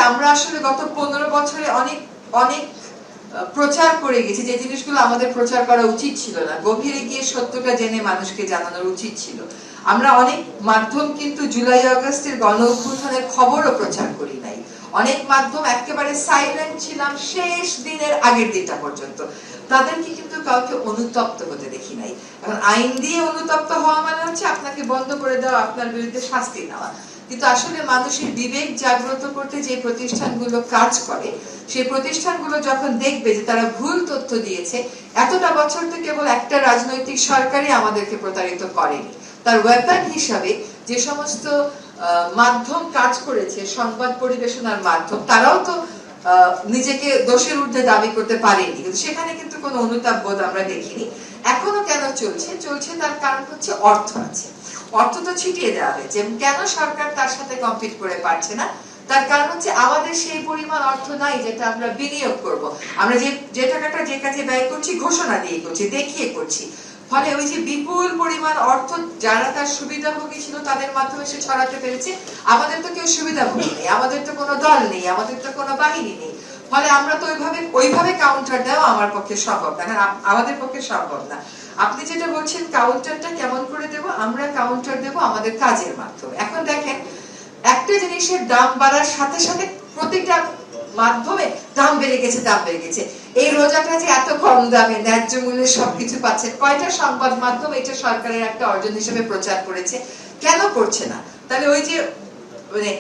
আমরা আসলে গত 15 বছরে অনেক অনেক প্রচার করে গেছি যে জিনিসগুলো আমাদের প্রচার করা উচিত ছিল না, গভীরে গিয়ে সত্যটা জেনে মানুষকে জানানোর উচিত ছিল। আমরা অনেক মাধ্যম কিন্তু জুলাই আগস্টের গণ অভ্যুত্থানের খবরও প্রচার করি নাই। অনেক মাধ্যম একেবারে সাইলেন্ট ছিলাম শেষ দিনের আগের দিনটা পর্যন্ত। তাদেরকে কিন্তু কাউকে অনুতপ্ত হতে দেখি নাই। এখন আইন দিয়ে অনুতপ্ত হওয়া মানে হচ্ছে আপনাকে বন্ধ করে দেওয়া, আপনার বিরুদ্ধে শাস্তি নেওয়া। কিন্তু আসলে মানুষের বিবেক জাগ্রত করতে যে প্রতিষ্ঠানগুলো কাজ করে, সেই প্রতিষ্ঠানগুলো যখন দেখবে যে তারা ভুল তথ্য দিয়েছে, এতটা বছর তো কেবল একটা রাজনৈতিক সরকারই আমাদেরকে প্রতারিত করেনি। তার ওয়েপন হিসাবে যে সমস্ত মাধ্যম কাজ করেছে, সংবাদ পরিবেশনার মাধ্যম, তারাও তো নিজেকে দোষের ঊর্ধ্বে দাবি করতে পারেনি, কিন্তু সেখানে কিন্তু কোনো অনুতাপ বোধ আমরা দেখিনি। এখনো কেন চলছে তার কারণ হচ্ছে অর্থ আছে। অর্থ তো ছিটিয়ে দেওয়া হয়েছে। কেন সরকার তার সাথে কম্পিট করে পারছে না? তার কারণ হচ্ছে আমাদের সেই পরিমাণ অর্থ নাই যেটা আমরা বিনিয়োগ করব। আমরা যে টাকাটা যে কাজে ব্যয় করছি ঘোষণা দিয়ে করছি, দেখিয়ে করছি। ফলে ওই যে বিপুল পরিমাণ অর্থ যারা তার সুবিধাভোগী ছিল তাদের মাধ্যমে সে ছড়াতে পেরেছে। আমাদের তো কেউ সুবিধাভোগী নেই, আমাদের তো কোনো দল নেই, আমাদের তো কোনো বাহিনী নেই। ফলে আমরা তো ওইভাবে কাউন্টার দেওয়া আমার পক্ষে সম্ভব না, আমাদের পক্ষে সম্ভব না। আপনি যেটা বলছেন কাউন্টারটা কেমন করে দেব, আমরা কাউন্টার দেব আমাদের কাজের মাধ্যমে। এখন দেখেন, একটা জিনিসের দাম বাড়ার সাথে সাথে প্রত্যেকটা মাধ্যমে দাম বেড়ে গেছে। এই রোজাটা যে এত কম দামে ন্যায্য মূল্যে সবকিছু পাচ্ছে, কয়টা সংবাদ মাধ্যম এটা সরকারের একটা অর্জন হিসেবে প্রচার করেছে? কেন করছে না? তাহলে ওই যে মানে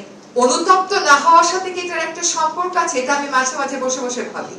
অনুতপ্ত না হওয়ার সাথে কি এটার একটা সম্পর্ক আছে? এটা আমি মাঝে মাঝে বসে বসে ভাবি।